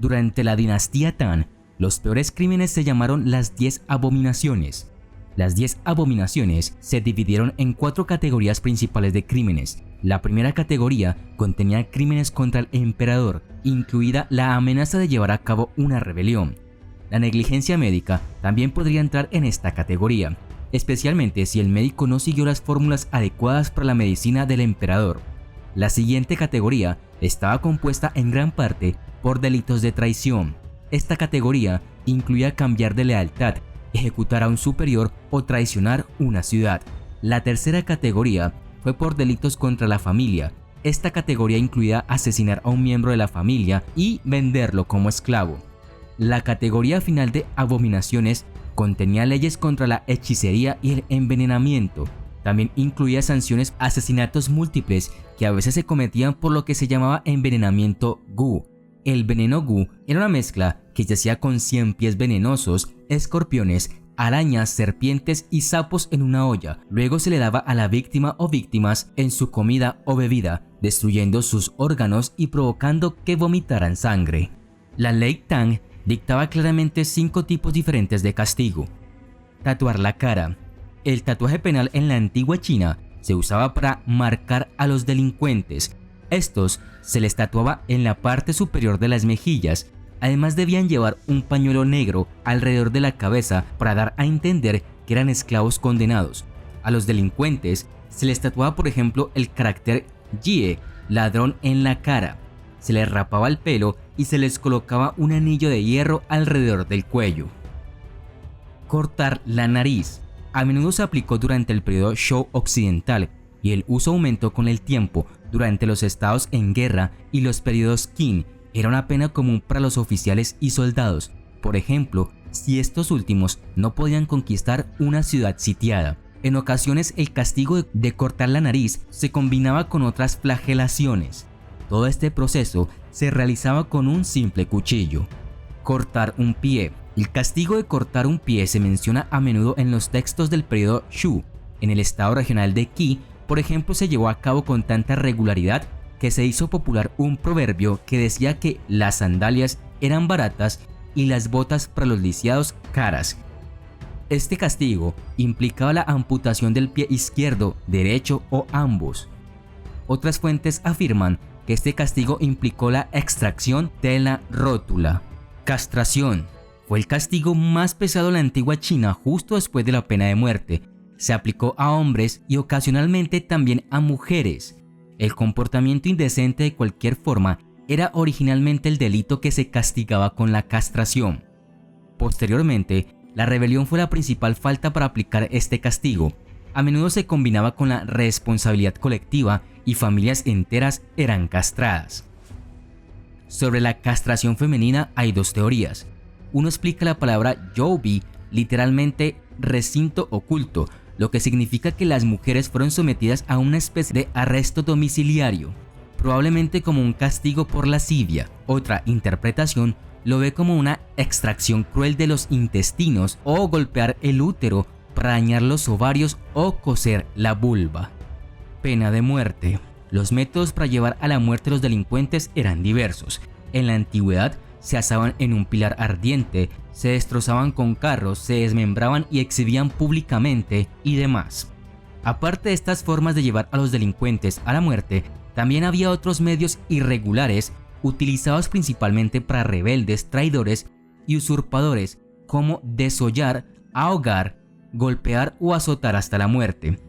Durante la dinastía Tang, los peores crímenes se llamaron las 10 abominaciones. Las 10 abominaciones se dividieron en 4 categorías principales de crímenes. La primera categoría contenía crímenes contra el emperador, incluida la amenaza de llevar a cabo una rebelión. La negligencia médica también podría entrar en esta categoría, especialmente si el médico no siguió las fórmulas adecuadas para la medicina del emperador. La siguiente categoría estaba compuesta en gran parte por delitos de traición. Esta categoría incluía cambiar de lealtad, ejecutar a un superior o traicionar una ciudad. La tercera categoría fue por delitos contra la familia. Esta categoría incluía asesinar a un miembro de la familia y venderlo como esclavo. La categoría final de abominaciones contenía leyes contra la hechicería y el envenenamiento. También incluía sanciones a asesinatos múltiples que a veces se cometían por lo que se llamaba envenenamiento Gu. El veneno Gu era una mezcla que se hacía con 100 pies venenosos, escorpiones, arañas, serpientes y sapos en una olla. Luego se le daba a la víctima o víctimas en su comida o bebida, destruyendo sus órganos y provocando que vomitaran sangre. La ley Tang dictaba claramente 5 tipos diferentes de castigo. Tatuar la cara. El tatuaje penal en la antigua China se usaba para marcar a los delincuentes. Estos se les tatuaba en la parte superior de las mejillas. Además debían llevar un pañuelo negro alrededor de la cabeza para dar a entender que eran esclavos condenados. A los delincuentes se les tatuaba, por ejemplo, el carácter Jie, ladrón, en la cara. Se les rapaba el pelo y se les colocaba un anillo de hierro alrededor del cuello. Cortar la nariz. A menudo se aplicó durante el periodo Zhou occidental y el uso aumentó con el tiempo. Durante los estados en guerra y los periodos Qin, era una pena común para los oficiales y soldados, por ejemplo, si estos últimos no podían conquistar una ciudad sitiada. En ocasiones el castigo de cortar la nariz se combinaba con otras flagelaciones. Todo este proceso se realizaba con un simple cuchillo. Cortar un pie. El castigo de cortar un pie se menciona a menudo en los textos del periodo Zhou. En el estado regional de Qi, por ejemplo, se llevó a cabo con tanta regularidad que se hizo popular un proverbio que decía que las sandalias eran baratas y las botas para los lisiados caras. Este castigo implicaba la amputación del pie izquierdo, derecho o ambos. Otras fuentes afirman que este castigo implicó la extracción de la rótula. Castración. Fue el castigo más pesado en la antigua China justo después de la pena de muerte. Se aplicó a hombres y ocasionalmente también a mujeres. El comportamiento indecente de cualquier forma era originalmente el delito que se castigaba con la castración. Posteriormente, la rebelión fue la principal falta para aplicar este castigo. A menudo se combinaba con la responsabilidad colectiva y familias enteras eran castradas. Sobre la castración femenina hay 2 teorías. Uno explica la palabra Youbi, literalmente recinto oculto, lo que significa que las mujeres fueron sometidas a una especie de arresto domiciliario, probablemente como un castigo por lascivia. Otra interpretación lo ve como una extracción cruel de los intestinos o golpear el útero para dañar los ovarios o coser la vulva. Pena de muerte. Los métodos para llevar a la muerte a los delincuentes eran diversos. En la antigüedad se asaban en un pilar ardiente, se destrozaban con carros, se desmembraban y exhibían públicamente y demás. Aparte de estas formas de llevar a los delincuentes a la muerte, también había otros medios irregulares utilizados principalmente para rebeldes, traidores y usurpadores, como desollar, ahogar, golpear o azotar hasta la muerte.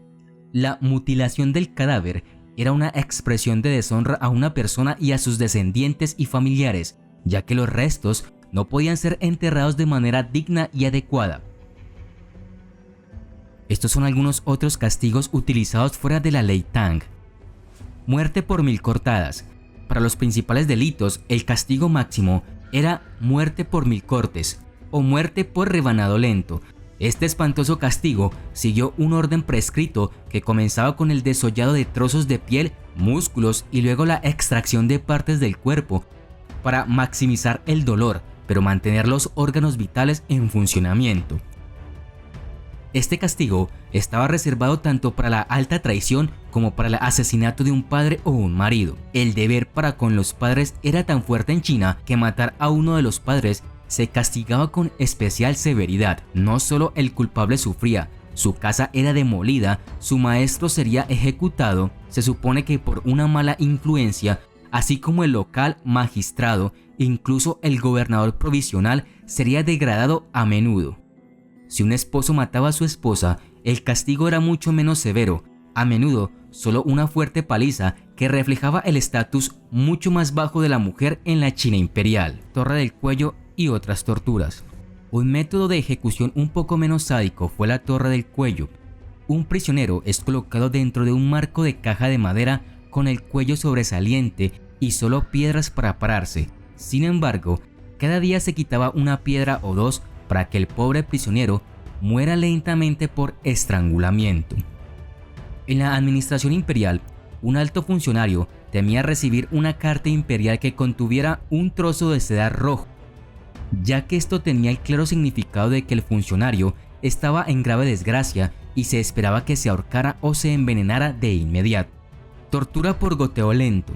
La mutilación del cadáver era una expresión de deshonra a una persona y a sus descendientes y familiares, ya que los restos no podían ser enterrados de manera digna y adecuada. Estos son algunos otros castigos utilizados fuera de la ley Tang. Muerte por 1000 cortadas. Para los principales delitos, el castigo máximo era muerte por 1000 cortes o muerte por rebanado lento. Este espantoso castigo siguió un orden prescrito que comenzaba con el desollado de trozos de piel, músculos y luego la extracción de partes del cuerpo para maximizar el dolor, pero mantener los órganos vitales en funcionamiento. Este castigo estaba reservado tanto para la alta traición como para el asesinato de un padre o un marido. El deber para con los padres era tan fuerte en China que matar a uno de los padres se castigaba con especial severidad. No solo el culpable sufría, su casa era demolida, su maestro sería ejecutado, se supone que por una mala influencia, así como el local magistrado, incluso el gobernador provisional sería degradado a menudo. Si un esposo mataba a su esposa, el castigo era mucho menos severo, a menudo solo una fuerte paliza que reflejaba el estatus mucho más bajo de la mujer en la China imperial, torre del cuello y otras torturas. Un método de ejecución un poco menos sádico fue la torre del cuello. Un prisionero es colocado dentro de un marco de caja de madera con el cuello sobresaliente y solo piedras para pararse. Sin embargo, cada día se quitaba una piedra o dos para que el pobre prisionero muera lentamente por estrangulamiento. En la administración imperial, un alto funcionario temía recibir una carta imperial que contuviera un trozo de seda rojo, ya que esto tenía el claro significado de que el funcionario estaba en grave desgracia y se esperaba que se ahorcara o se envenenara de inmediato. Tortura por goteo lento.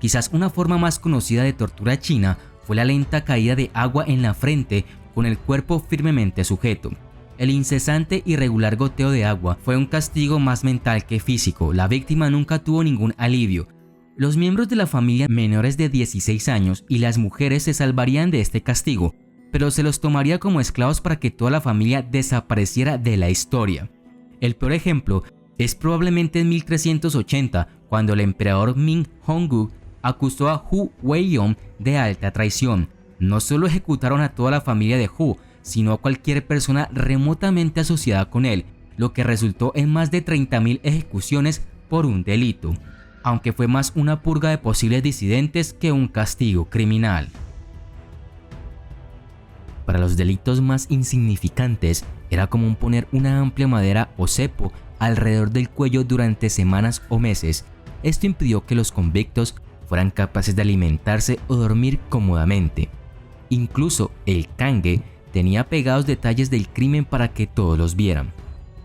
Quizás una forma más conocida de tortura china fue la lenta caída de agua en la frente con el cuerpo firmemente sujeto. El incesante y regular goteo de agua fue un castigo más mental que físico. La víctima nunca tuvo ningún alivio. Los miembros de la familia menores de 16 años y las mujeres se salvarían de este castigo, pero se los tomaría como esclavos para que toda la familia desapareciera de la historia. El peor ejemplo es probablemente en 1380, cuando el emperador Ming Hongu acusó a Hu Weiyong de alta traición. No solo ejecutaron a toda la familia de Hu, sino a cualquier persona remotamente asociada con él, lo que resultó en más de 30.000 ejecuciones por un delito, aunque fue más una purga de posibles disidentes que un castigo criminal. Para los delitos más insignificantes, era común poner una amplia madera o cepo alrededor del cuello durante semanas o meses. Esto impidió que los convictos fueran capaces de alimentarse o dormir cómodamente. Incluso el cangue tenía pegados detalles del crimen para que todos los vieran.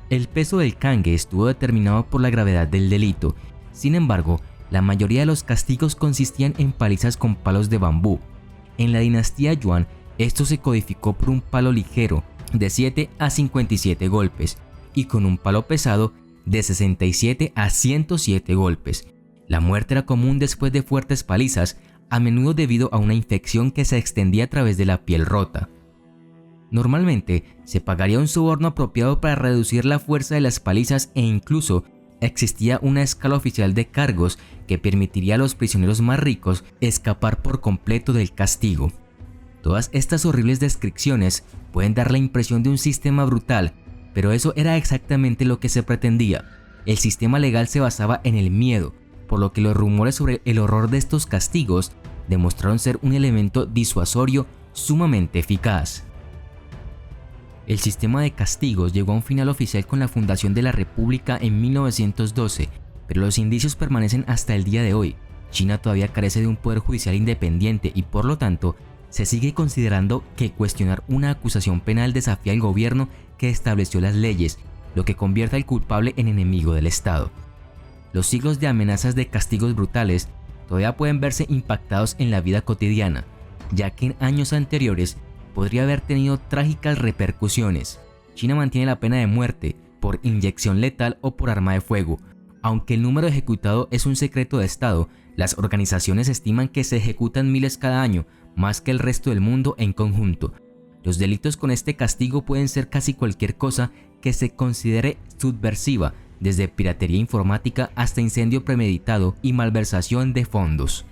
El peso del cangue estuvo determinado por la gravedad del delito. Sin embargo, la mayoría de los castigos consistían en palizas con palos de bambú. En la dinastía Yuan, esto se codificó por un palo ligero de 7 a 57 golpes y con un palo pesado de 67 a 107 golpes. La muerte era común después de fuertes palizas, a menudo debido a una infección que se extendía a través de la piel rota. Normalmente se pagaría un soborno apropiado para reducir la fuerza de las palizas e incluso existía una escala oficial de cargos que permitiría a los prisioneros más ricos escapar por completo del castigo. Todas estas horribles descripciones pueden dar la impresión de un sistema brutal, pero eso era exactamente lo que se pretendía. El sistema legal se basaba en el miedo, por lo que los rumores sobre el horror de estos castigos demostraron ser un elemento disuasorio sumamente eficaz. El sistema de castigos llegó a un final oficial con la fundación de la República en 1912, pero los indicios permanecen hasta el día de hoy. China todavía carece de un poder judicial independiente y por lo tanto se sigue considerando que cuestionar una acusación penal desafía al gobierno que estableció las leyes, lo que convierte al culpable en enemigo del Estado. Los siglos de amenazas de castigos brutales todavía pueden verse impactados en la vida cotidiana, ya que en años anteriores podría haber tenido trágicas repercusiones. China mantiene la pena de muerte por inyección letal o por arma de fuego. Aunque el número ejecutado es un secreto de Estado, las organizaciones estiman que se ejecutan miles cada año, más que el resto del mundo en conjunto. Los delitos con este castigo pueden ser casi cualquier cosa que se considere subversiva, desde piratería informática hasta incendio premeditado y malversación de fondos.